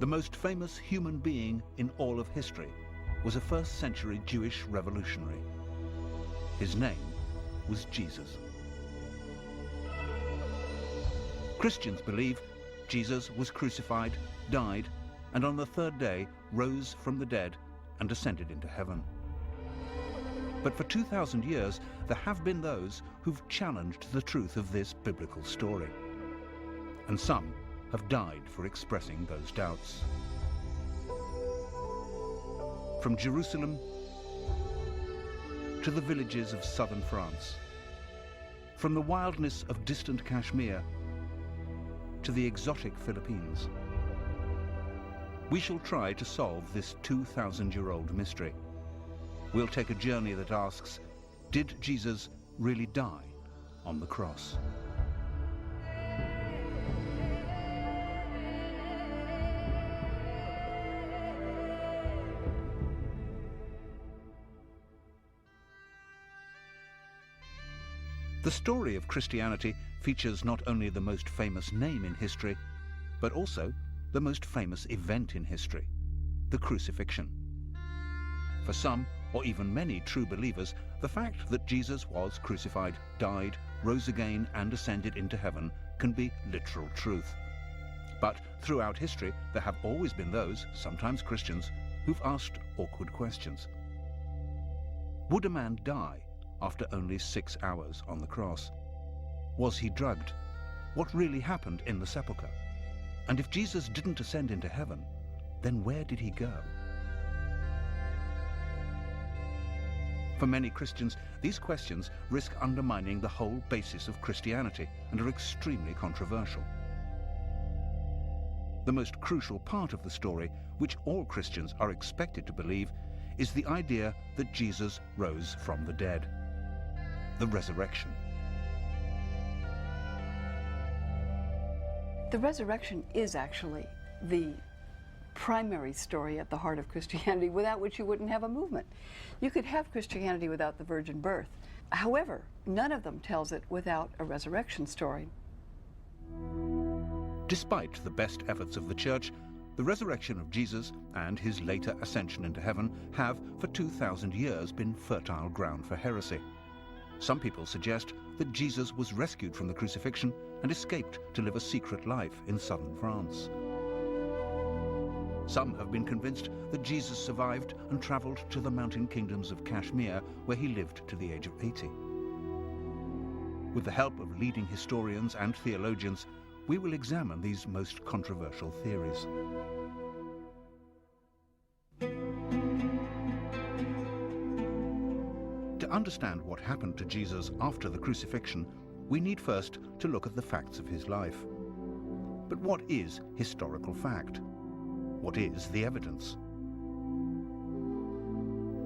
The most famous human being in all of history was a first-century Jewish revolutionary. His name was Jesus. Christians believe Jesus was crucified, died, and on the third day rose from the dead and ascended into heaven. But for 2,000 years, there have been those who've challenged the truth of this biblical story. And some have died for expressing those doubts. From Jerusalem to the villages of southern France, from the wildness of distant Kashmir to the exotic Philippines, we shall try to solve this 2,000-year-old mystery. We'll take a journey that asks, did Jesus really die on the cross? The story of Christianity features not only the most famous name in history, but also the most famous event in history, the crucifixion. For some, or even many true believers, the fact that Jesus was crucified, died, rose again, and ascended into heaven can be literal truth. But throughout history, there have always been those, sometimes Christians, who've asked awkward questions. Would a man die after only 6 hours on the cross? Was he drugged? What really happened in the sepulchre? And if Jesus didn't ascend into heaven, then where did he go? For many Christians, these questions risk undermining the whole basis of Christianity and are extremely controversial. The most crucial part of the story, which all Christians are expected to believe, is the idea that Jesus rose from the dead. The resurrection. The resurrection is actually the primary story at the heart of Christianity, without which you wouldn't have a movement. You could have Christianity without the virgin birth. However, none of them tells it without a resurrection story. Despite the best efforts of the Church, the resurrection of Jesus and his later ascension into heaven have, for 2,000 years, been fertile ground for heresy. Some people suggest that Jesus was rescued from the crucifixion and escaped to live a secret life in southern France. Some have been convinced that Jesus survived and traveled to the mountain kingdoms of Kashmir, where he lived to the age of 80. With the help of leading historians and theologians, we will examine these most controversial theories. To understand what happened to Jesus after the crucifixion, we need first to look at the facts of his life. But what is historical fact? What is the evidence?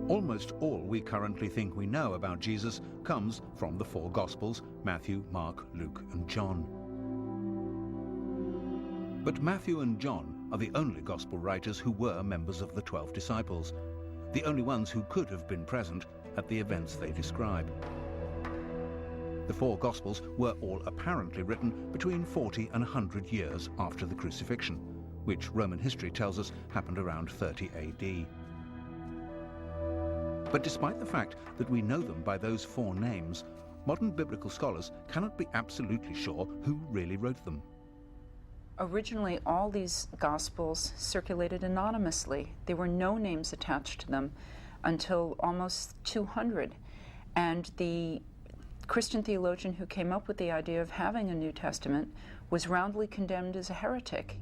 Almost all we currently think we know about Jesus comes from the four Gospels: Matthew, Mark, Luke, and John. But Matthew and John are the only Gospel writers who were members of the 12 disciples, the only ones who could have been present at the events they describe. The four Gospels were all apparently written between 40 and 100 years after the crucifixion, which Roman history tells us happened around 30 AD. But despite the fact that we know them by those four names, modern biblical scholars cannot be absolutely sure who really wrote them. Originally, all these Gospels circulated anonymously. There were no names attached to them until almost 200. And the Christian theologian who came up with the idea of having a New Testament was roundly condemned as a heretic.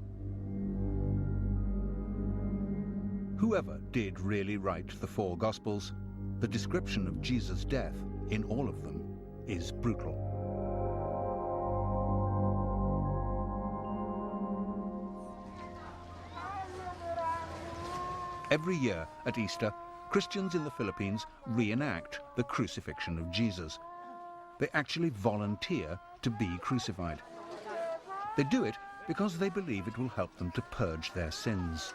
Whoever did really write the four Gospels, the description of Jesus' death in all of them is brutal. Every year at Easter, Christians in the Philippines reenact the crucifixion of Jesus. They actually volunteer to be crucified. They do it because they believe it will help them to purge their sins.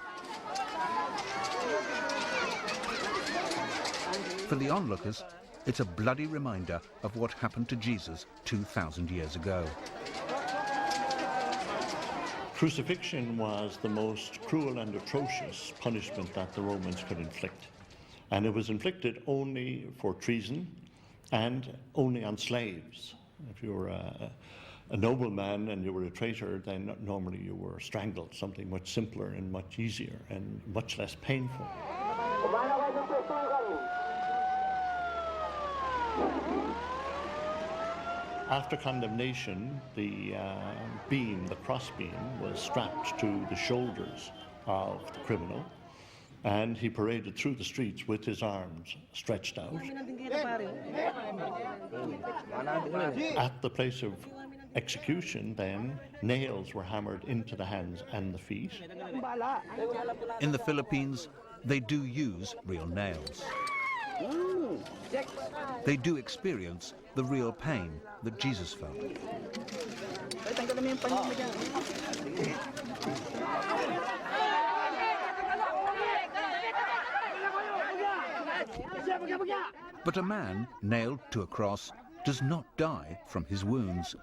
For the onlookers, it's a bloody reminder of what happened to Jesus 2,000 years ago. Crucifixion was the most cruel and atrocious punishment that the Romans could inflict. And it was inflicted only for treason and only on slaves. If you were a nobleman and you were a traitor, then normally you were strangled, something much simpler and much easier and much less painful. After condemnation, the cross beam, was strapped to the shoulders of the criminal, and he paraded through the streets with his arms stretched out. At the place of execution, then, nails were hammered into the hands and the feet. In the Philippines, they do use real nails. They do experience the real pain that Jesus felt. But a man nailed to a cross does not die from his wounds.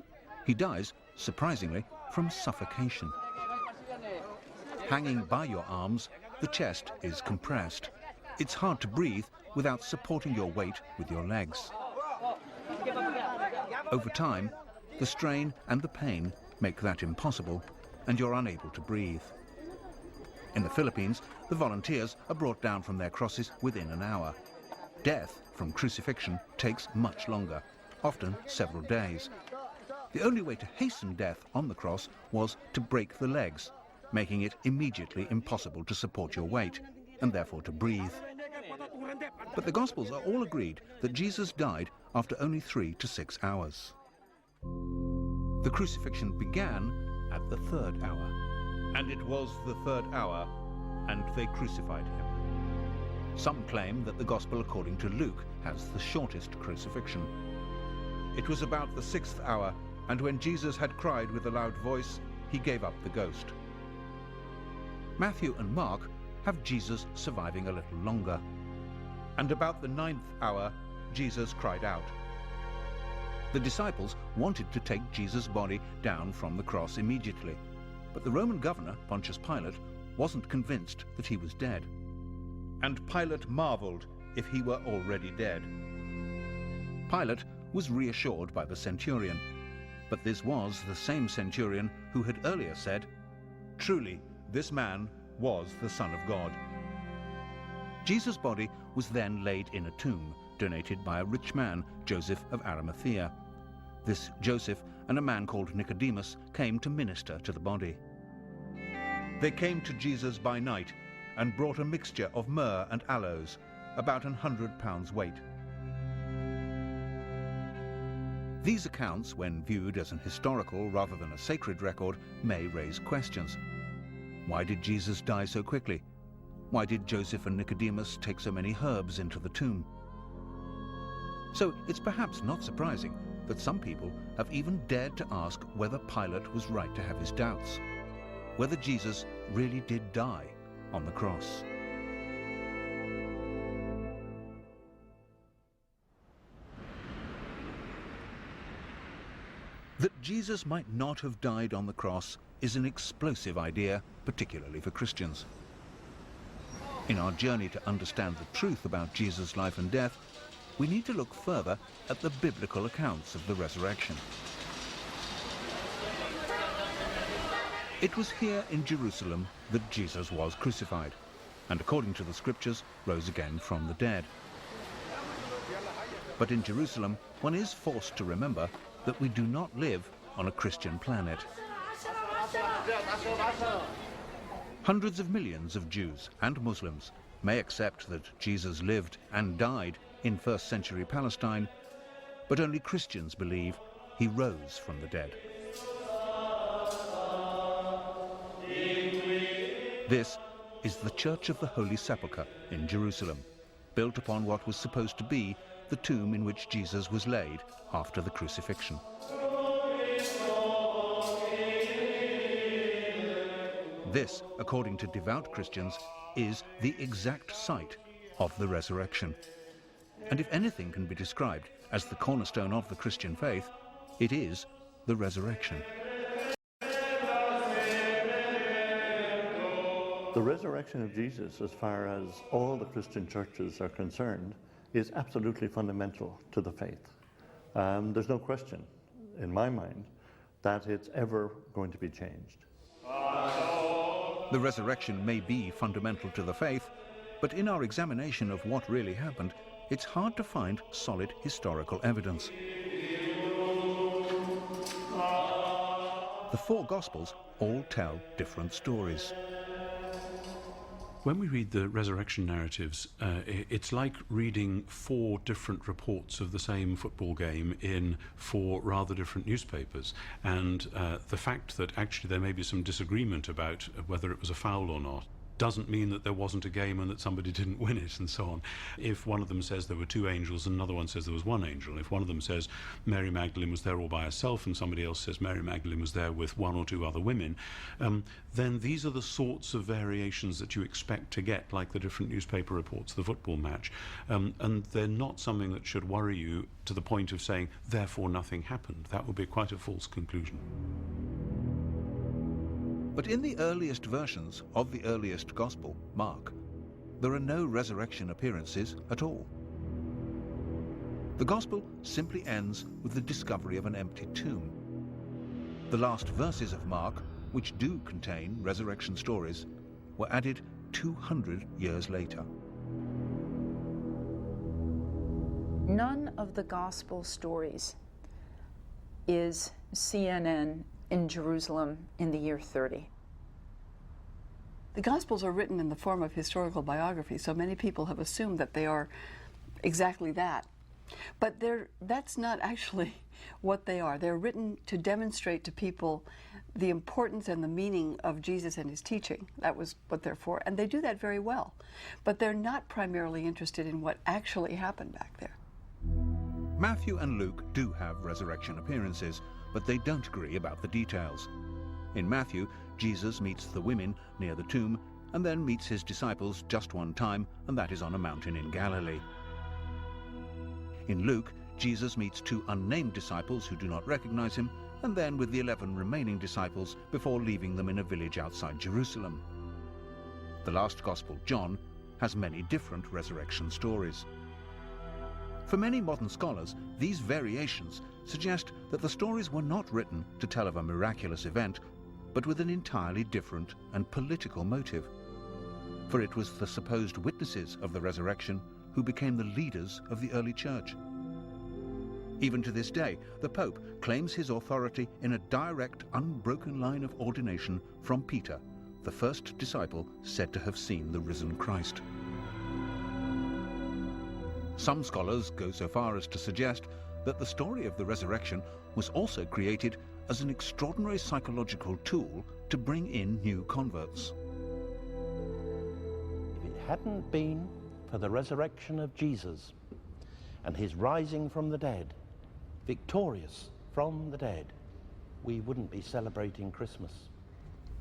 He dies, surprisingly, from suffocation. Hanging by your arms, the chest is compressed. It's hard to breathe without supporting your weight with your legs. Over time, the strain and the pain make that impossible, and you're unable to breathe. In the Philippines, the volunteers are brought down from their crosses within an hour. Death from crucifixion takes much longer, often several days. The only way to hasten death on the cross was to break the legs, making it immediately impossible to support your weight, and therefore to breathe. But the Gospels are all agreed that Jesus died after only 3 to 6 hours. The crucifixion began at the 3rd hour. And it was the 3rd hour, and they crucified him. Some claim that the Gospel according to Luke has the shortest crucifixion. It was about the 6th hour, and when Jesus had cried with a loud voice, he gave up the ghost. Matthew and Mark have Jesus surviving a little longer. And about the 9th hour, Jesus cried out. The disciples wanted to take Jesus' body down from the cross immediately, but the Roman governor, Pontius Pilate, wasn't convinced that he was dead. And Pilate marveled if he were already dead. Pilate was reassured by the centurion, but this was the same centurion who had earlier said, "Truly, this man was the Son of God." Jesus' body was then laid in a tomb, donated by a rich man, Joseph of Arimathea. This Joseph and a man called Nicodemus came to minister to the body. They came to Jesus by night and brought a mixture of myrrh and aloes, about 100 pounds weight. These accounts, when viewed as an historical rather than a sacred record, may raise questions. Why did Jesus die so quickly? Why did Joseph and Nicodemus take so many herbs into the tomb? So it's perhaps not surprising that some people have even dared to ask whether Pilate was right to have his doubts, whether Jesus really did die on the cross. That Jesus might not have died on the cross is an explosive idea, particularly for Christians. In our journey to understand the truth about Jesus' life and death, we need to look further at the biblical accounts of the resurrection. It was here in Jerusalem that Jesus was crucified, and according to the scriptures, rose again from the dead. But in Jerusalem, one is forced to remember that we do not live on a Christian planet. Hundreds of millions of Jews and Muslims may accept that Jesus lived and died in first century Palestine, but only Christians believe he rose from the dead. This is the Church of the Holy Sepulchre in Jerusalem, built upon what was supposed to be the tomb in which Jesus was laid after the crucifixion. This, according to devout Christians, is the exact site of the resurrection. And if anything can be described as the cornerstone of the Christian faith, it is the resurrection. The resurrection of Jesus, as far as all the Christian churches are concerned, is absolutely fundamental to the faith. There's no question, in my mind, that it's ever going to be changed. The resurrection may be fundamental to the faith, but in our examination of what really happened, it's hard to find solid historical evidence. The four Gospels all tell different stories. When we read the resurrection narratives, it's like reading four different reports of the same football game in four rather different newspapers. And the fact that actually there may be some disagreement about whether it was a foul or not doesn't mean that there wasn't a game and that somebody didn't win it and so on. If one of them says there were two angels and another one says there was one angel, if one of them says Mary Magdalene was there all by herself and somebody else says Mary Magdalene was there with one or two other women, then these are the sorts of variations that you expect to get, like the different newspaper reports of the football match. And they're not something that should worry you to the point of saying, therefore nothing happened. That would be quite a false conclusion. But in the earliest versions of the earliest Gospel, Mark, there are no resurrection appearances at all. The Gospel simply ends with the discovery of an empty tomb. The last verses of Mark, which do contain resurrection stories, were added 200 years later. None of the Gospel stories is CNN in Jerusalem in the year 30. The Gospels are written in the form of historical biography, so many people have assumed that they are exactly that. But that's not actually what they are. They're written to demonstrate to people the importance and the meaning of Jesus and his teaching. That was what they're for, and they do that very well. But they're not primarily interested in what actually happened back there. Matthew and Luke do have resurrection appearances, but they don't agree about the details. In Matthew, Jesus meets the women near the tomb and then meets his disciples just one time, and that is on a mountain in Galilee. In Luke, Jesus meets two unnamed disciples who do not recognize him, and then with the 11 remaining disciples before leaving them in a village outside Jerusalem. The last Gospel, John, has many different resurrection stories. For many modern scholars, these variations suggest that the stories were not written to tell of a miraculous event, but with an entirely different and political motive. For it was the supposed witnesses of the resurrection who became the leaders of the early church. Even to this day, the Pope claims his authority in a direct, unbroken line of ordination from Peter, the first disciple said to have seen the risen Christ. Some scholars go so far as to suggest that the story of the resurrection was also created as an extraordinary psychological tool to bring in new converts. If it hadn't been for the resurrection of Jesus and his rising from the dead, victorious from the dead, we wouldn't be celebrating Christmas.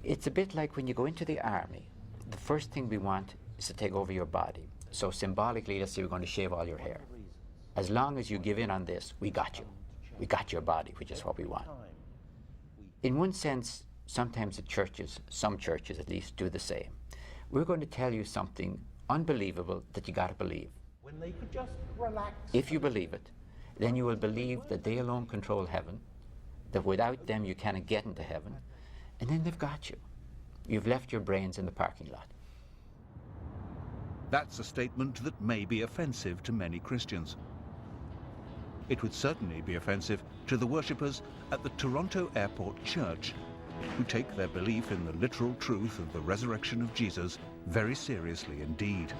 It's a bit like when you go into the army. The first thing we want is to take over your body. So symbolically, let's say we're going to shave all your hair. As long as you give in on this, we got you. We got your body, which is what we want. In one sense, sometimes the churches, some churches at least, do the same. We're going to tell you something unbelievable that you got to believe. When they could just relax. If you believe it, then you will believe that they alone control heaven, that without them you cannot get into heaven, and then they've got you. You've left your brains in the parking lot. That's a statement that may be offensive to many Christians. It would certainly be offensive to the worshippers at the Toronto Airport Church, who take their belief in the literal truth of the resurrection of Jesus very seriously indeed.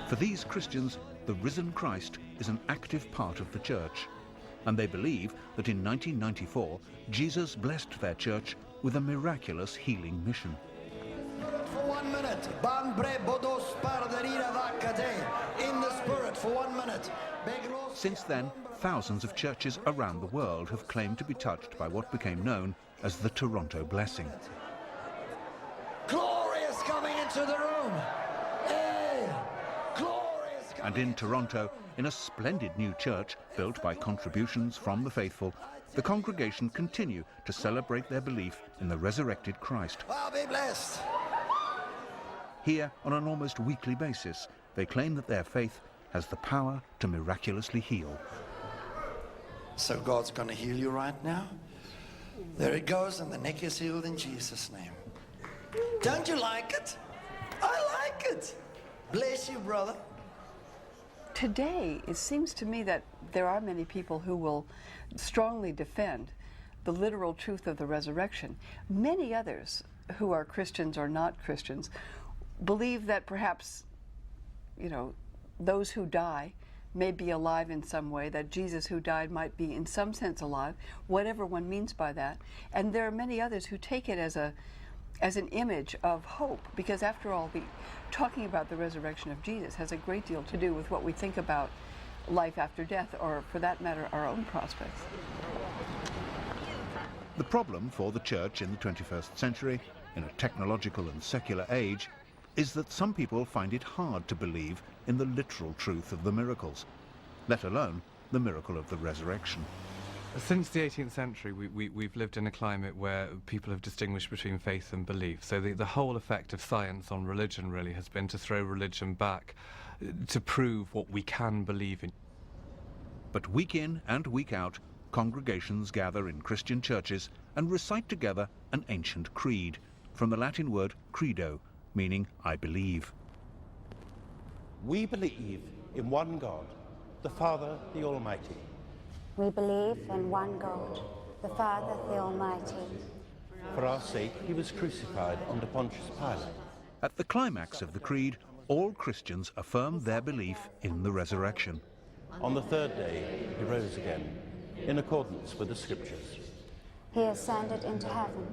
For these Christians, the risen Christ is an active part of the church, and they believe that in 1994, Jesus blessed their church with a miraculous healing mission. For 1 minute, in the spirit for 1 minute. Since then, thousands of churches around the world have claimed to be touched by what became known as the Toronto Blessing. Glory is coming into the room. Hey, glory is coming. And in Toronto, in a splendid new church built by contributions from the faithful, the congregation continue to celebrate their belief in the resurrected Christ. Well, be blessed. Here, on an almost weekly basis, they claim that their faith has the power to miraculously heal. So God's going to heal you right now. There it goes, and the neck is healed in Jesus' name. Don't you like it? I like it. Bless you, brother. Today, it seems to me that there are many people who will strongly defend the literal truth of the resurrection. Many others who are Christians or not Christians believe that perhaps, you know, those who die may be alive in some way, that Jesus who died might be in some sense alive, whatever one means by that. And there are many others who take it as an image of hope, because after all, talking about the resurrection of Jesus has a great deal to do with what we think about life after death, or for that matter, our own prospects. The problem for the church in the 21st century, in a technological and secular age, is that some people find it hard to believe in the literal truth of the miracles, let alone the miracle of the resurrection. Since the 18th century, we've lived in a climate where people have distinguished between faith and belief. So the whole effect of science on religion really has been to throw religion back, to prove what we can believe in. But week in and week out, congregations gather in Christian churches and recite together an ancient creed, from the Latin word credo, meaning I believe. We believe in one God, the Father, the Almighty. We believe in one God, the Father, the Almighty. For our sake, he was crucified under Pontius Pilate. At the climax of the creed, all Christians affirm their belief in the resurrection. On the third day, he rose again, in accordance with the Scriptures. He ascended into heaven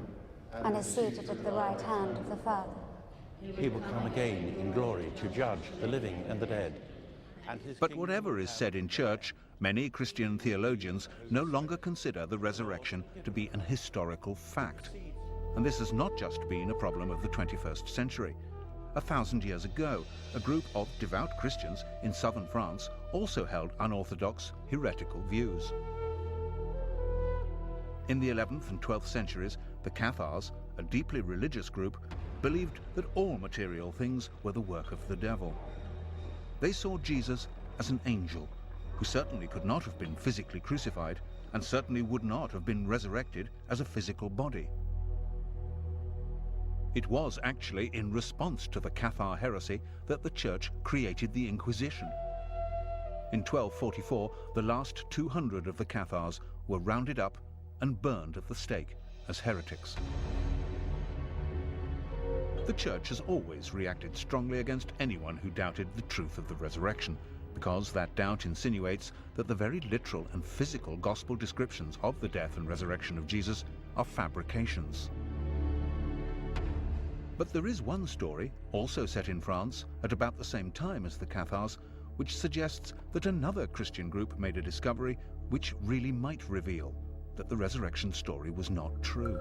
and is seated at the right hand of the Father. He will come again in glory to judge the living and the dead. But whatever is said in church, many Christian theologians no longer consider the resurrection to be an historical fact. And this has not just been a problem of the 21st century. 1,000 years ago, a group of devout Christians in southern France also held unorthodox, heretical views. In the 11th and 12th centuries, the Cathars, a deeply religious group, believed that all material things were the work of the devil. They saw Jesus as an angel, who certainly could not have been physically crucified, and certainly would not have been resurrected as a physical body. It was actually in response to the Cathar heresy that the Church created the Inquisition. In 1244, the last 200 of the Cathars were rounded up and burned at the stake as heretics. The Church has always reacted strongly against anyone who doubted the truth of the resurrection, because that doubt insinuates that the very literal and physical gospel descriptions of the death and resurrection of Jesus are fabrications. But there is one story, also set in France at about the same time as the Cathars, which suggests that another Christian group made a discovery which really might reveal that the resurrection story was not true.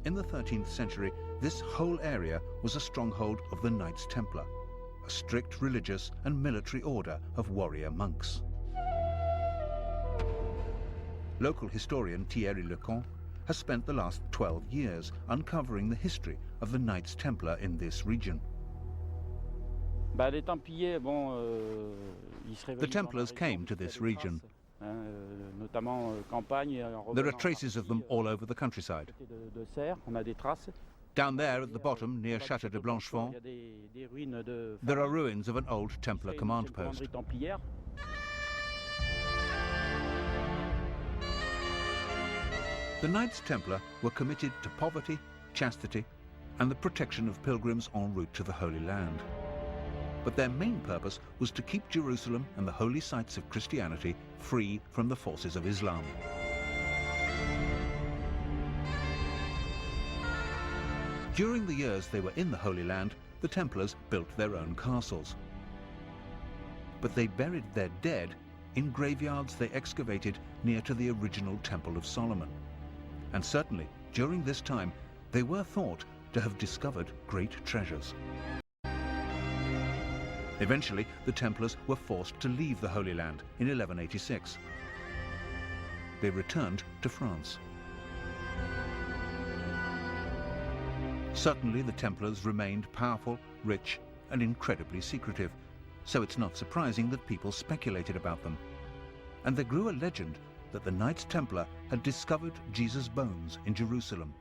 In the 13th century, this whole area was a stronghold of the Knights Templar, a strict religious and military order of warrior monks. Local historian Thierry Lecomte has spent the last 12 years uncovering the history of the Knights Templar in this region. The Templars came to this region. There are traces of them all over the countryside. Down there at the bottom, near Château de Blanchefont, there are ruins of an old Templar command post. The Knights Templar were committed to poverty, chastity, and the protection of pilgrims en route to the Holy Land. But their main purpose was to keep Jerusalem and the holy sites of Christianity free from the forces of Islam. During the years they were in the Holy Land, the Templars built their own castles. But they buried their dead in graveyards they excavated near to the original Temple of Solomon. And certainly, during this time, they were thought to have discovered great treasures. Eventually, the Templars were forced to leave the Holy Land in 1186. They returned to France. Certainly, the Templars remained powerful, rich, and incredibly secretive, so it's not surprising that people speculated about them. And there grew a legend that the Knights Templar had discovered Jesus' bones in Jerusalem,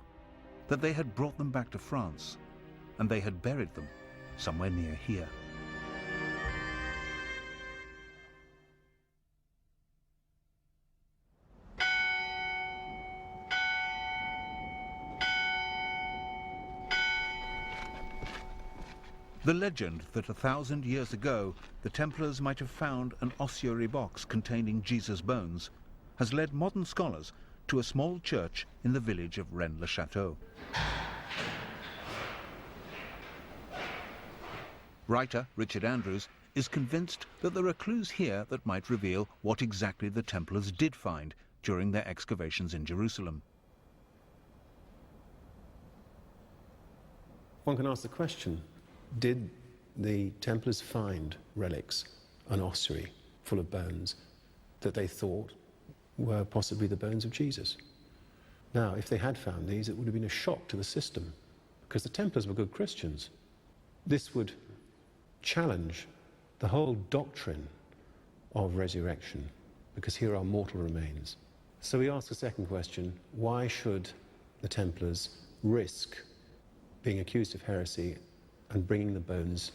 that they had brought them back to France, and they had buried them somewhere near here. The legend that 1,000 years ago the Templars might have found an ossuary box containing Jesus' bones has led modern scholars to a small church in the village of Rennes-le-Château. Writer Richard Andrews is convinced that there are clues here that might reveal what exactly the Templars did find during their excavations in Jerusalem. One can ask the question, did the Templars find relics, an ossuary full of bones, that they thought were possibly the bones of Jesus? Now, if they had found these, it would have been a shock to the system, because the Templars were good Christians. This would challenge the whole doctrine of resurrection, because here are mortal remains. So we ask the second question, why should the Templars risk being accused of heresy and bringing the bones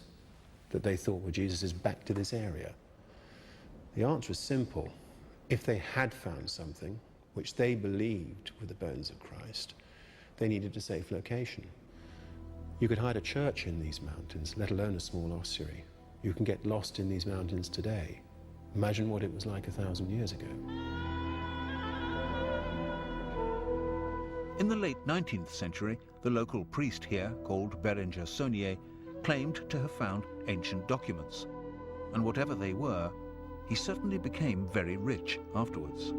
that they thought were Jesus's back to this area? The answer is simple. If they had found something which they believed were the bones of Christ, they needed a safe location. You could hide a church in these mountains, let alone a small ossuary. You can get lost in these mountains today. Imagine what it was like 1,000 years ago. In the late 19th century, the local priest here, called Berenger Saunier, claimed to have found ancient documents. And whatever they were, he certainly became very rich afterwards.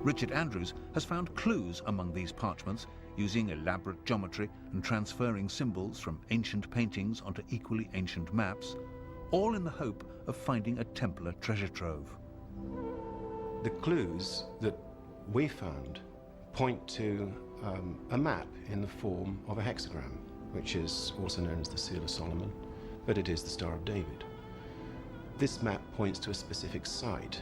Richard Andrews has found clues among these parchments, using elaborate geometry and transferring symbols from ancient paintings onto equally ancient maps, all in the hope of finding a Templar treasure trove. The clues that we found point to a map in the form of a hexagram, which is also known as the Seal of Solomon, but it is the Star of David. This map points to a specific site.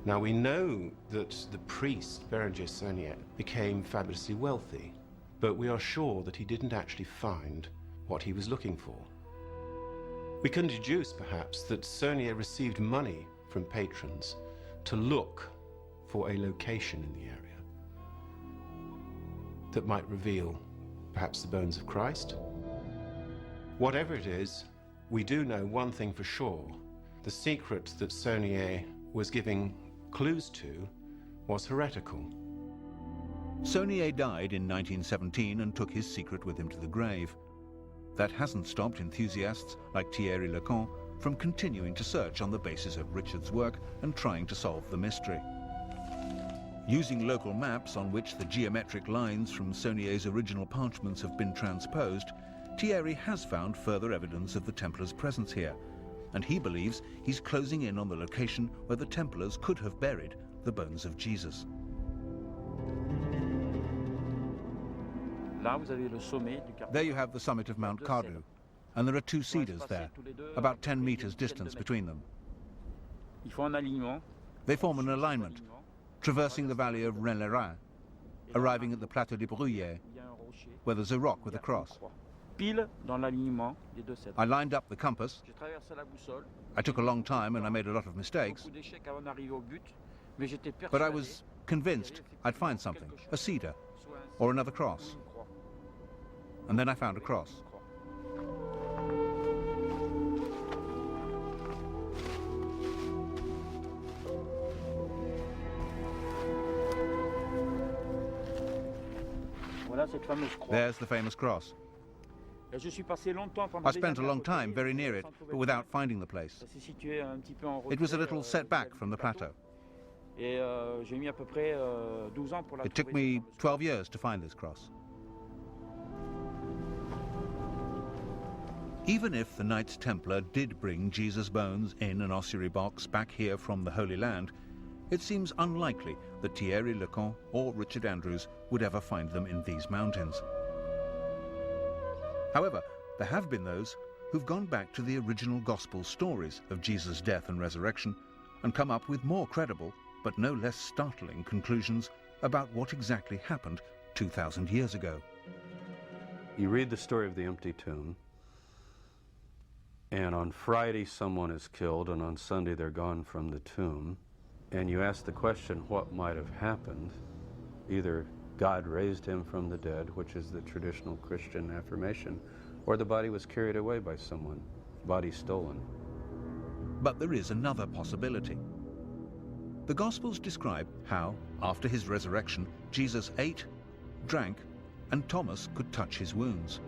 Now we know that the priest, Berenger Saunier, became fabulously wealthy, but we are sure that he didn't actually find what he was looking for. We can deduce, perhaps, that Saunier received money from patrons to look for a location in the area that might reveal perhaps the bones of Christ. Whatever it is, we do know one thing for sure. The secret that Saunier was giving clues to was heretical. Saunier died in 1917 and took his secret with him to the grave. That hasn't stopped enthusiasts like Thierry Lecan from continuing to search on the basis of Richard's work and trying to solve the mystery. Using local maps on which the geometric lines from Saunier's original parchments have been transposed, Thierry has found further evidence of the Templars' presence here, and he believes he's closing in on the location where the Templars could have buried the bones of Jesus. There you have the summit of Mount Cardu, and there are two cedars there, about 10 meters distance between them. They form an alignment, traversing the valley of Rennes-le-Rhin, arriving at the Plateau des Bruyères, where there's a rock with a cross. I lined up the compass. I took a long time and I made a lot of mistakes, but I was convinced I'd find something, a cedar or another cross. And then I found a cross. There's the famous cross. I spent a long time very near it, but without finding the place. It was a little set back from the plateau. It took me 12 years to find this cross. Even if the Knights Templar did bring Jesus' bones in an ossuary box back here from the Holy Land, it seems unlikely that Thierry Lecan or Richard Andrews would ever find them in these mountains. However, there have been those who've gone back to the original gospel stories of Jesus' death and resurrection and come up with more credible, but no less startling conclusions about what exactly happened 2,000 years ago. You read the story of the empty tomb, and on Friday someone is killed, and on Sunday they're gone from the tomb, and you ask the question, what might have happened? Either God raised him from the dead, which is the traditional Christian affirmation, or the body was carried away by someone, body stolen. But there is another possibility. The Gospels describe how, after his resurrection, Jesus ate, drank, and Thomas could touch his wounds.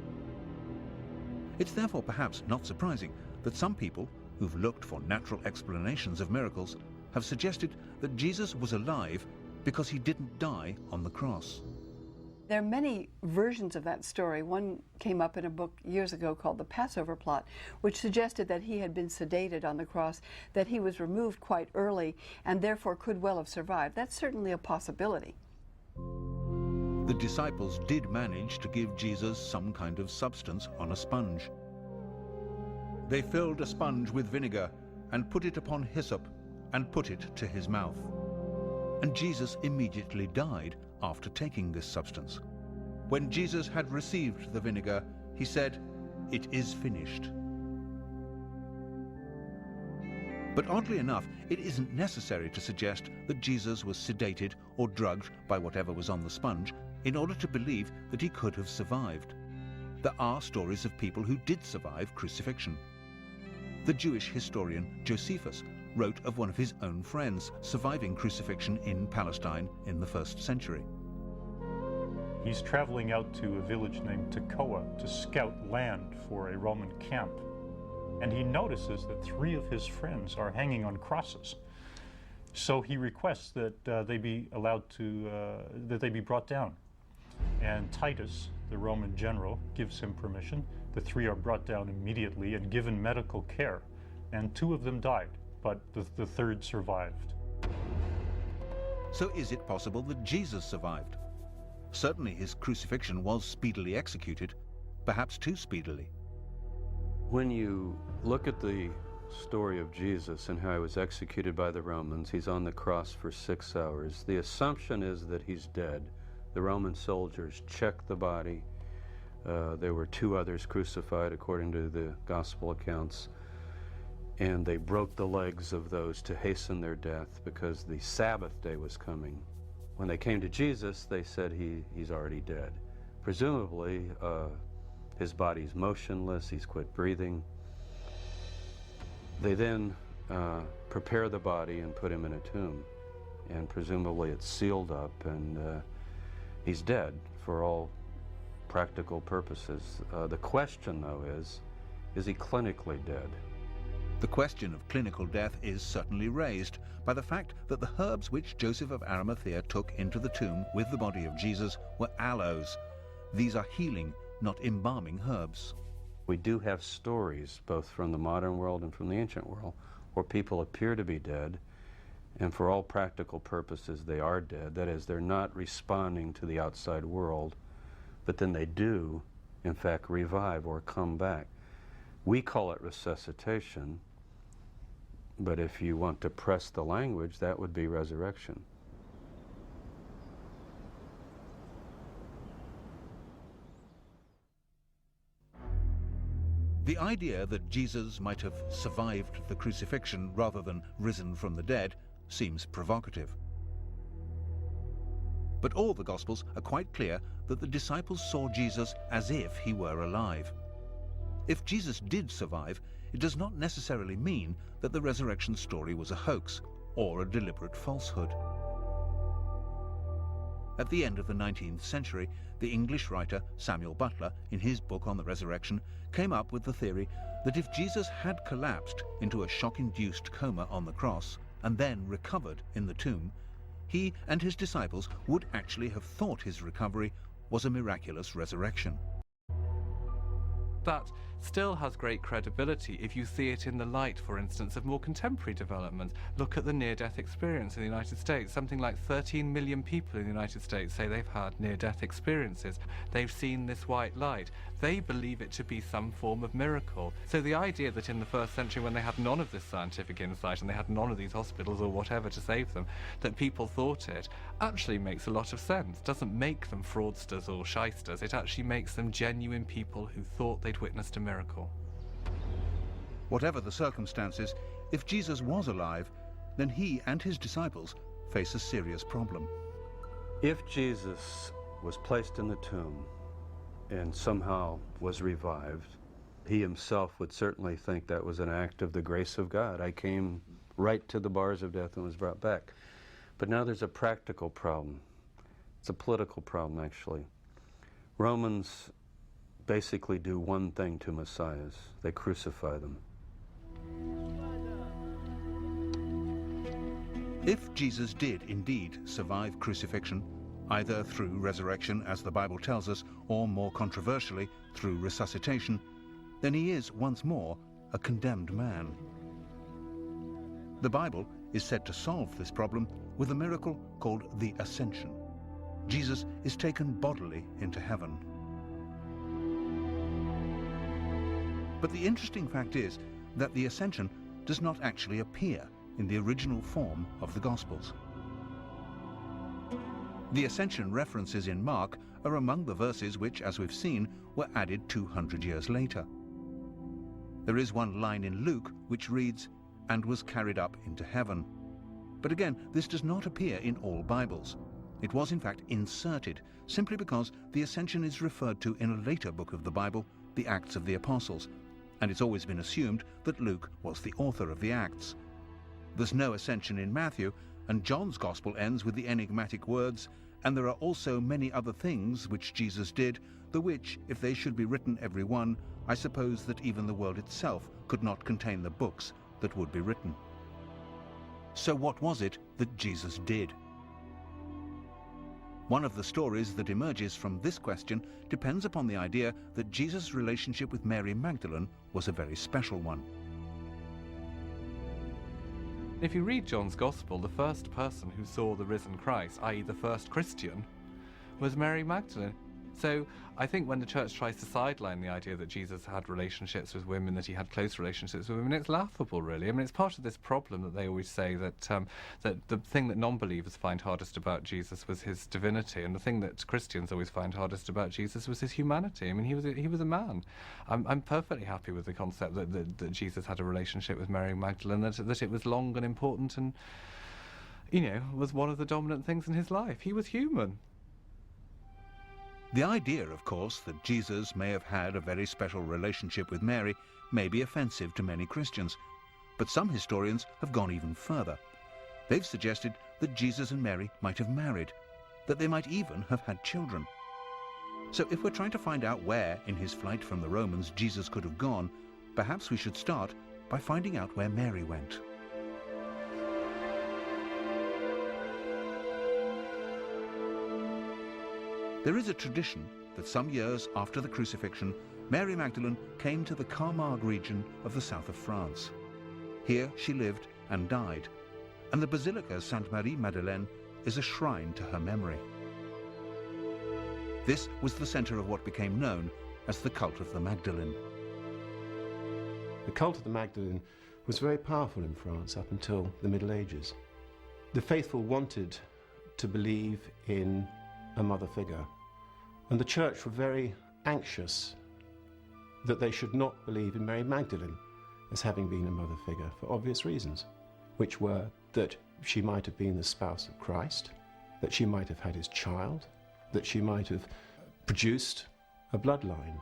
It's therefore perhaps not surprising that some people who've looked for natural explanations of miracles have suggested that Jesus was alive because he didn't die on the cross. There are many versions of that story. One came up in a book years ago called The Passover Plot, which suggested that he had been sedated on the cross, that he was removed quite early, and therefore could well have survived. That's certainly a possibility. The disciples did manage to give Jesus some kind of substance on a sponge. They filled a sponge with vinegar and put it upon hyssop and put it to his mouth. And Jesus immediately died after taking this substance. When Jesus had received the vinegar, he said, "It is finished." But oddly enough, it isn't necessary to suggest that Jesus was sedated or drugged by whatever was on the sponge in order to believe that he could have survived. There are stories of people who did survive crucifixion. The Jewish historian Josephus wrote of one of his own friends surviving crucifixion in Palestine in the 1st century. He's traveling out to a village named Tekoa to scout land for a Roman camp, and he notices that 3 of his friends are hanging on crosses. So he requests that they be allowed to, that they be brought down. And Titus, the Roman general, gives him permission. The 3 are brought down immediately and given medical care, and 2 of them died, but the 3rd survived. So is it possible that Jesus survived? Certainly his crucifixion was speedily executed, perhaps too speedily. When you look at the story of Jesus and how he was executed by the Romans, he's on the cross for 6 hours. The assumption is that he's dead. The Roman soldiers checked the body. There were 2 others crucified according to the gospel accounts, and they broke the legs of those to hasten their death because the Sabbath day was coming. When they came to Jesus, they said he's already dead. Presumably, his body's motionless, he's quit breathing. They then prepare the body and put him in a tomb, and presumably it's sealed up, and he's dead for all practical purposes. The question, though, is he clinically dead? The question of clinical death is certainly raised by the fact that the herbs which Joseph of Arimathea took into the tomb with the body of Jesus were aloes. These are healing, not embalming herbs. We do have stories, both from the modern world and from the ancient world, where people appear to be dead, and for all practical purposes they are dead. That is, they're not responding to the outside world, but then they do, in fact, revive or come back. We call it resuscitation, but if you want to press the language, that would be resurrection. The idea that Jesus might have survived the crucifixion rather than risen from the dead seems provocative. But all the Gospels are quite clear that the disciples saw Jesus as if he were alive. If Jesus did survive, it does not necessarily mean that the resurrection story was a hoax or a deliberate falsehood. At the end of the 19th century, the English writer Samuel Butler, in his book on the resurrection, came up with the theory that if Jesus had collapsed into a shock-induced coma on the cross and then recovered in the tomb, he and his disciples would actually have thought his recovery was a miraculous resurrection. That still has great credibility if you see it in the light, for instance, of more contemporary developments. Look at the near-death experience in the United States. Something like 13 million people in the United States say they've had near-death experiences. They've seen this white light. They believe it to be some form of miracle. So the idea that in the first century, when they had none of this scientific insight and they had none of these hospitals or whatever to save them, that people thought it, actually makes a lot of sense. Doesn't make them fraudsters or shysters. It actually makes them genuine people who thought they'd witnessed a miracle. Whatever the circumstances, if Jesus was alive, then he and his disciples face a serious problem. If Jesus was placed in the tomb and somehow was revived, he himself would certainly think that was an act of the grace of God. I came right to the bars of death and was brought back. But now there's a practical problem. It's a political problem, actually. Romans basically do one thing to messiahs. They crucify them. If Jesus did indeed survive crucifixion, either through resurrection, as the Bible tells us, or more controversially, through resuscitation, then he is once more a condemned man. The Bible is said to solve this problem with a miracle called the Ascension. Jesus is taken bodily into heaven. But the interesting fact is that the Ascension does not actually appear in the original form of the Gospels. The Ascension references in Mark are among the verses which, as we've seen, were added 200 years later. There is one line in Luke which reads, "and was carried up into heaven." But again, this does not appear in all Bibles. It was in fact inserted, simply because the Ascension is referred to in a later book of the Bible, the Acts of the Apostles, and it's always been assumed that Luke was the author of the Acts. There's no Ascension in Matthew, and John's Gospel ends with the enigmatic words, "and there are also many other things which Jesus did, the which, if they should be written every one, I suppose that even the world itself could not contain the books that would be written." So what was it that Jesus did? One of the stories that emerges from this question depends upon the idea that Jesus' relationship with Mary Magdalene was a very special one. If you read John's Gospel, the first person who saw the risen Christ, i.e. the first Christian, was Mary Magdalene. So I think when the church tries to sideline the idea that Jesus had relationships with women, that he had close relationships with women, it's laughable, really. I mean, it's part of this problem that they always say that that the thing that non-believers find hardest about Jesus was his divinity, and the thing that Christians always find hardest about Jesus was his humanity. I mean, he was a man. I'm perfectly happy with the concept that Jesus had a relationship with Mary Magdalene, that it was long and important and, you know, was one of the dominant things in his life. He was human. The idea, of course, that Jesus may have had a very special relationship with Mary may be offensive to many Christians, but some historians have gone even further. They've suggested that Jesus and Mary might have married, that they might even have had children. So if we're trying to find out where, in his flight from the Romans, Jesus could have gone, perhaps we should start by finding out where Mary went. There is a tradition that some years after the crucifixion, Mary Magdalene came to the Camargue region of the south of France. Here she lived and died, and the Basilica Sainte-Marie-Madeleine is a shrine to her memory. This was the center of what became known as the cult of the Magdalene. The cult of the Magdalene was very powerful in France up until the Middle Ages. The faithful wanted to believe in a mother figure, and the church were very anxious that they should not believe in Mary Magdalene as having been a mother figure for obvious reasons, which were that she might have been the spouse of Christ, that she might have had his child, that she might have produced a bloodline.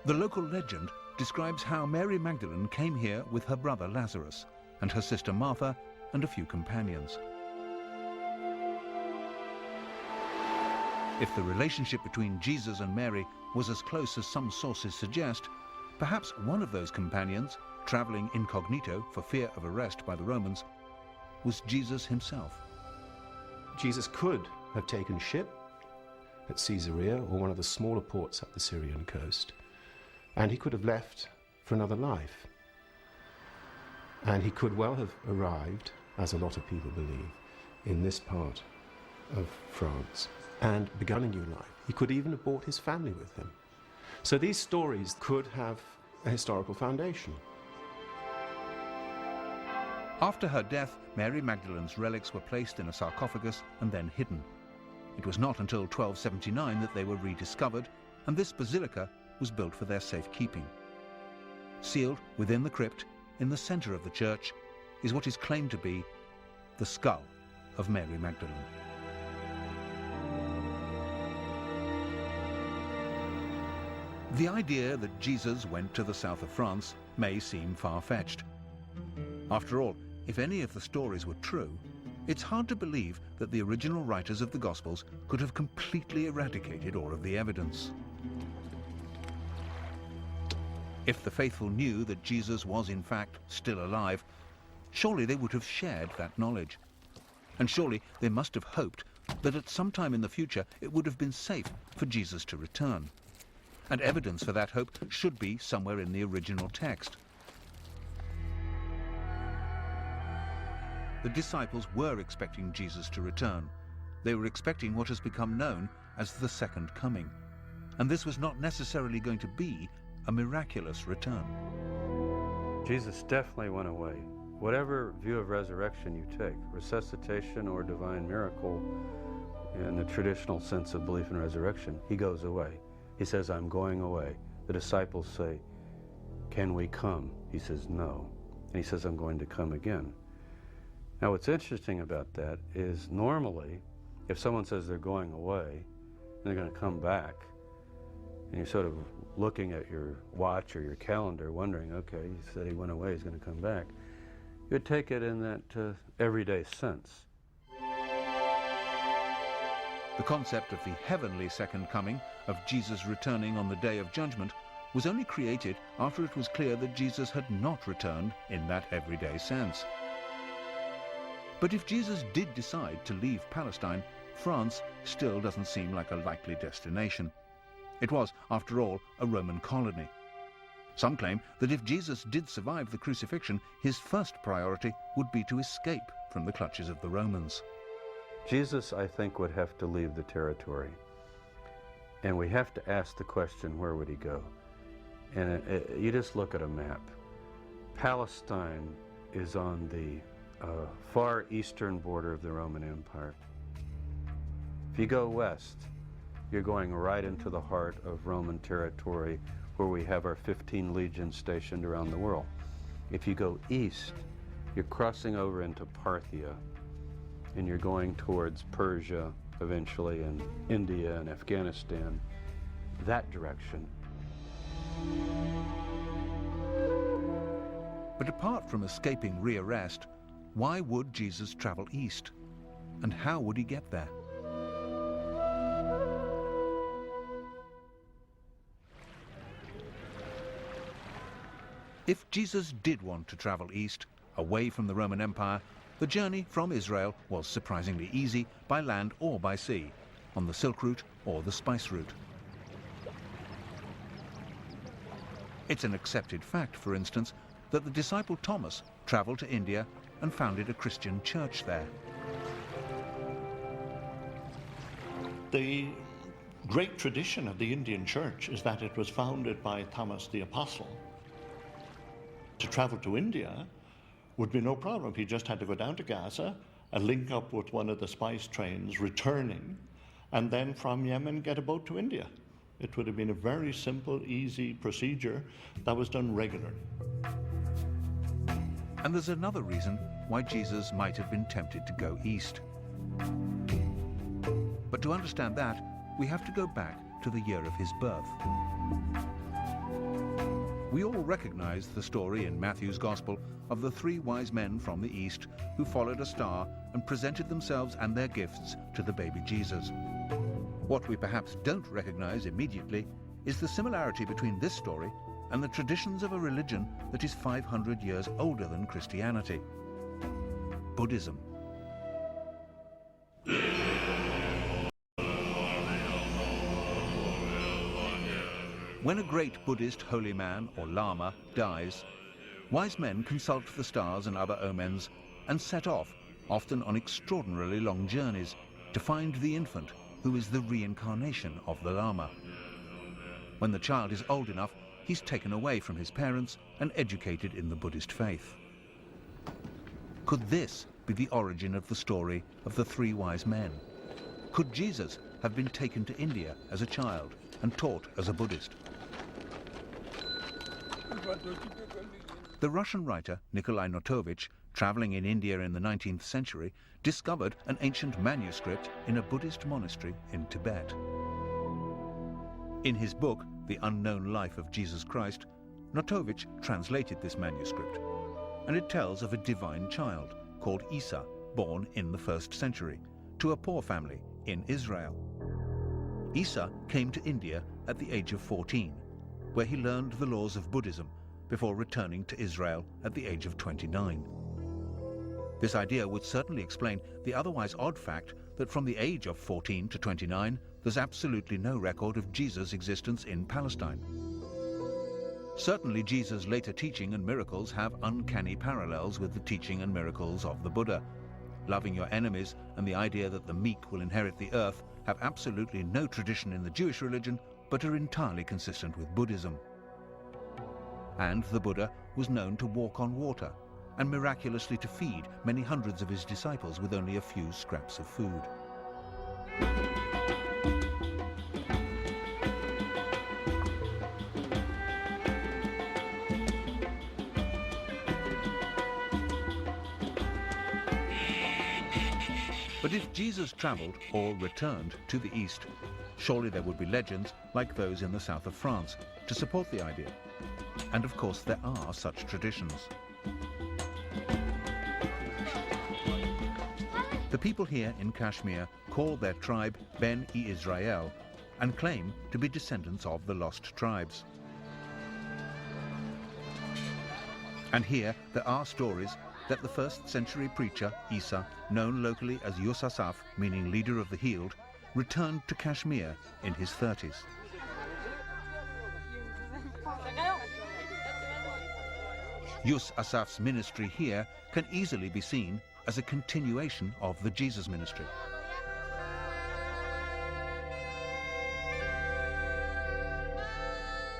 The local legend describes how Mary Magdalene came here with her brother Lazarus and her sister Martha and a few companions. If the relationship between Jesus and Mary was as close as some sources suggest, perhaps one of those companions, traveling incognito for fear of arrest by the Romans, was Jesus himself. Jesus could have taken ship at Caesarea or one of the smaller ports up the Syrian coast, and he could have left for another life. And he could well have arrived, as a lot of people believe, in this part of France and begun a new life. He could even have brought his family with him. So these stories could have a historical foundation. After her death, Mary Magdalene's relics were placed in a sarcophagus and then hidden. It was not until 1279 that they were rediscovered, and this basilica was built for their safekeeping. Sealed within the crypt, in the center of the church, is what is claimed to be the skull of Mary Magdalene. The idea that Jesus went to the south of France may seem far-fetched. After all, if any of the stories were true, it's hard to believe that the original writers of the Gospels could have completely eradicated all of the evidence. If the faithful knew that Jesus was in fact still alive, surely they would have shared that knowledge. And surely they must have hoped that at some time in the future it would have been safe for Jesus to return. And evidence for that hope should be somewhere in the original text. The disciples were expecting Jesus to return. They were expecting what has become known as the second coming. And this was not necessarily going to be a miraculous return. Jesus definitely went away. Whatever view of resurrection you take, resuscitation or divine miracle, in the traditional sense of belief in resurrection, he goes away. He says, I'm going away. The disciples say, can we come? He says, no. And he says, I'm going to come again. Now, what's interesting about that is normally, if someone says they're going away, and they're going to come back, and you're sort of looking at your watch or your calendar, wondering, okay, he said he went away, he's going to come back, you would take it in that everyday sense. The concept of the heavenly second coming, of Jesus returning on the day of judgment, was only created after it was clear that Jesus had not returned in that everyday sense. But if Jesus did decide to leave Palestine, France still doesn't seem like a likely destination. It was, after all, a Roman colony. Some claim that if Jesus did survive the crucifixion, his first priority would be to escape from the clutches of the Romans. Jesus, I think, would have to leave the territory. And we have to ask the question, where would he go? And you just look at a map. Palestine is on the far eastern border of the Roman Empire. If you go west, you're going right into the heart of Roman territory, where we have our 15 legions stationed around the world. If you go east, you're crossing over into Parthia, and you're going towards Persia eventually, and India and Afghanistan, that direction. But apart from escaping rearrest, why would Jesus travel east? And how would he get there? If Jesus did want to travel east, away from the Roman Empire, the journey from Israel was surprisingly easy by land or by sea, on the Silk Route or the Spice Route. It's an accepted fact, for instance, that the disciple Thomas traveled to India and founded a Christian church there. The great tradition of the Indian church is that it was founded by Thomas the Apostle. To travel to India would be no problem. He just had to go down to Gaza and link up with one of the spice trains returning, and then from Yemen get a boat to India. It would have been a very simple, easy procedure that was done regularly. And there's another reason why Jesus might have been tempted to go east. But to understand that, we have to go back to the year of his birth. We all recognize the story in Matthew's Gospel of the 3 wise men from the east who followed a star and presented themselves and their gifts to the baby Jesus. What we perhaps don't recognize immediately is the similarity between this story and the traditions of a religion that is 500 years older than Christianity: Buddhism. When a great Buddhist holy man or lama dies, wise men consult the stars and other omens and set off, often on extraordinarily long journeys, to find the infant who is the reincarnation of the lama. When the child is old enough, he's taken away from his parents and educated in the Buddhist faith. Could this be the origin of the story of the three wise men? Could Jesus have been taken to India as a child and taught as a Buddhist? The Russian writer Nikolai Notovich, traveling in India in the 19th century, discovered an ancient manuscript in a Buddhist monastery in Tibet. In his book, The Unknown Life of Jesus Christ, Notovich translated this manuscript, and it tells of a divine child called Isa, born in the 1st century, to a poor family in Israel. Isa came to India at the age of 14, where he learned the laws of Buddhism before returning to Israel at the age of 29. This idea would certainly explain the otherwise odd fact that from the age of 14 to 29, there's absolutely no record of Jesus' existence in Palestine. Certainly Jesus' later teaching and miracles have uncanny parallels with the teaching and miracles of the Buddha. Loving your enemies and the idea that the meek will inherit the earth have absolutely no tradition in the Jewish religion, but are entirely consistent with Buddhism. And the Buddha was known to walk on water and miraculously to feed many hundreds of his disciples with only a few scraps of food. But if Jesus traveled or returned to the East, surely there would be legends like those in the south of France to support the idea. And of course there are such traditions. The people here in Kashmir call their tribe Ben-e-Israel and claim to be descendants of the lost tribes. And here there are stories that the 1st century preacher Isa, known locally as Yusasaf, meaning leader of the healed, returned to Kashmir in his 30s. Yusasaf's ministry here can easily be seen as a continuation of the Jesus ministry.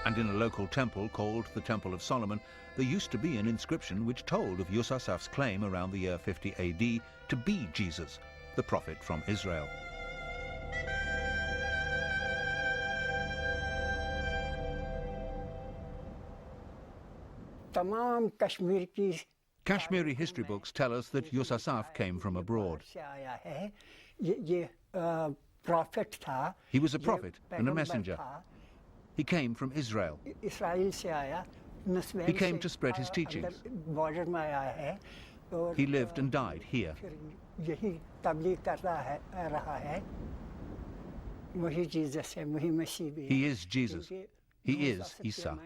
And in a local temple called the Temple of Solomon, there used to be an inscription which told of Yusasaf's claim around the year 50 AD to be Jesus, the prophet from Israel. Kashmiri history books tell us that Yusasaf came from abroad. He was a prophet and a messenger. He came from Israel. He came to spread his teachings. He lived and died here. He is Jesus. He is Isa.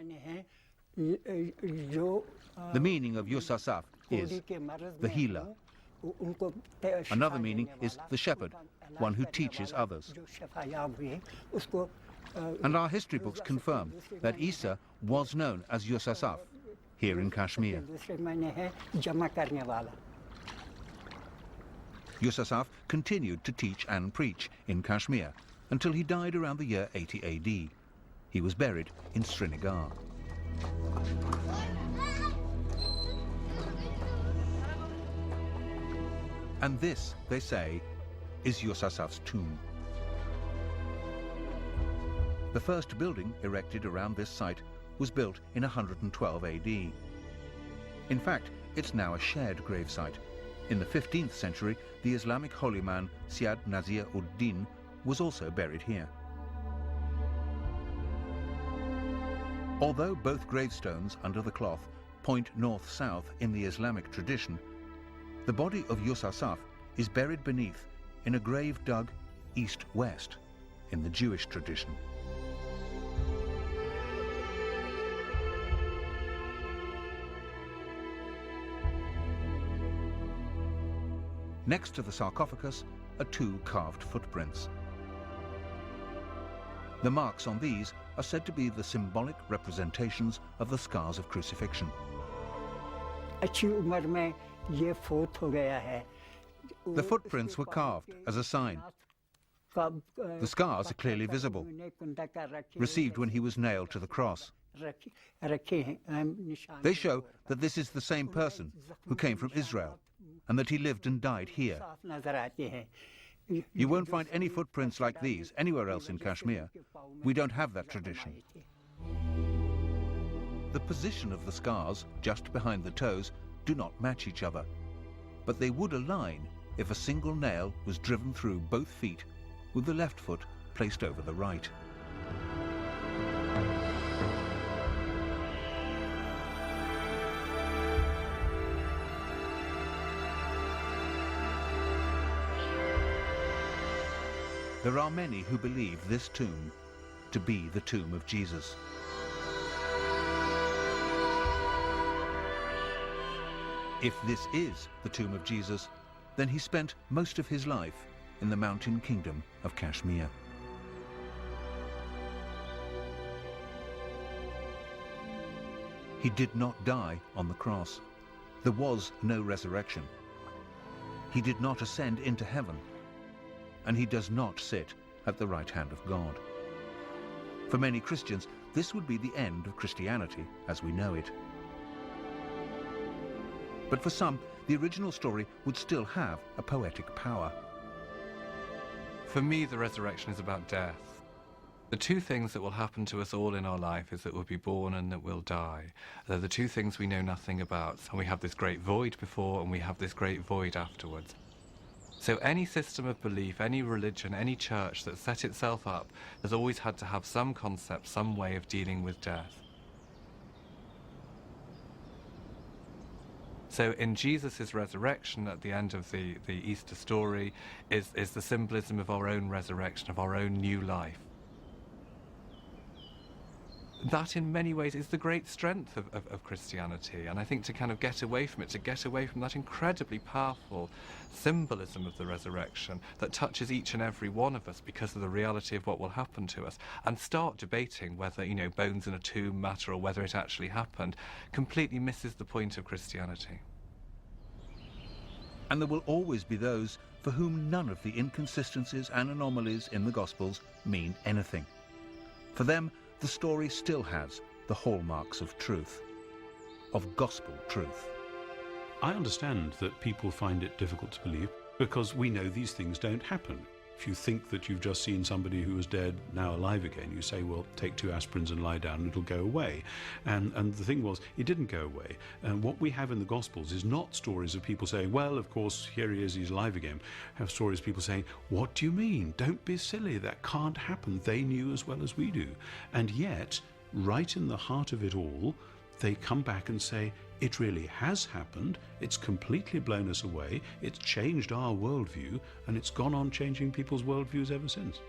The meaning of Yusasaf is the healer. Another meaning is the shepherd, one who teaches others. And our history books confirm that Isa was known as Yusasaf here in Kashmir. Yusasaf continued to teach and preach in Kashmir until he died around the year 80 AD. He was buried in Srinagar. And this, they say, is Yusasaf's tomb. The first building erected around this site was built in 112 AD. In fact, it's now a shared gravesite. In the 15th century, the Islamic holy man Syed Nazir ud-Din was also buried here. Although both gravestones under the cloth point north-south in the Islamic tradition, the body of Yusasaf is buried beneath in a grave dug east-west in the Jewish tradition. Next to the sarcophagus are two carved footprints. The marks on these are said to be the symbolic representations of the scars of crucifixion. The footprints were carved as a sign. The scars are clearly visible, received when he was nailed to the cross. They show that this is the same person who came from Israel and that he lived and died here. You won't find any footprints like these anywhere else in Kashmir. We don't have that tradition. The position of the scars, just behind the toes, do not match each other, but they would align if a single nail was driven through both feet, with the left foot placed over the right. There are many who believe this tomb to be the tomb of Jesus. If this is the tomb of Jesus, then he spent most of his life in the mountain kingdom of Kashmir. He did not die on the cross. There was no resurrection. He did not ascend into heaven, and he does not sit at the right hand of God. For many Christians, this would be the end of Christianity as we know it. But for some, the original story would still have a poetic power. For me, the resurrection is about death. The two things that will happen to us all in our life is that we'll be born and that we'll die. They're the two things we know nothing about. And we have this great void before and we have this great void afterwards. So any system of belief, any religion, any church that set itself up has always had to have some concept, some way of dealing with death. So in Jesus' resurrection at the end of the Easter story is the symbolism of our own resurrection, of our own new life. That in many ways is the great strength of Christianity, and I think to kind of get away from it, to get away from that incredibly powerful symbolism of the resurrection that touches each and every one of us because of the reality of what will happen to us, and start debating whether, you know, bones in a tomb matter or whether it actually happened, completely misses the point of Christianity. And there will always be those for whom none of the inconsistencies and anomalies in the Gospels mean anything. For them, the story still has the hallmarks of truth, of gospel truth. I understand that people find it difficult to believe because we know these things don't happen. If you think that you've just seen somebody who was dead now alive again, you say, well, take 2 aspirins and lie down and it'll go away. And the thing was, it didn't go away. And what we have in the Gospels is not stories of people saying, well, of course, here he is, he's alive again. We have stories of people saying, what do you mean? Don't be silly, that can't happen. They knew as well as we do. And yet, right in the heart of it all, they come back and say, it really has happened, it's completely blown us away, it's changed our worldview, and it's gone on changing people's worldviews ever since.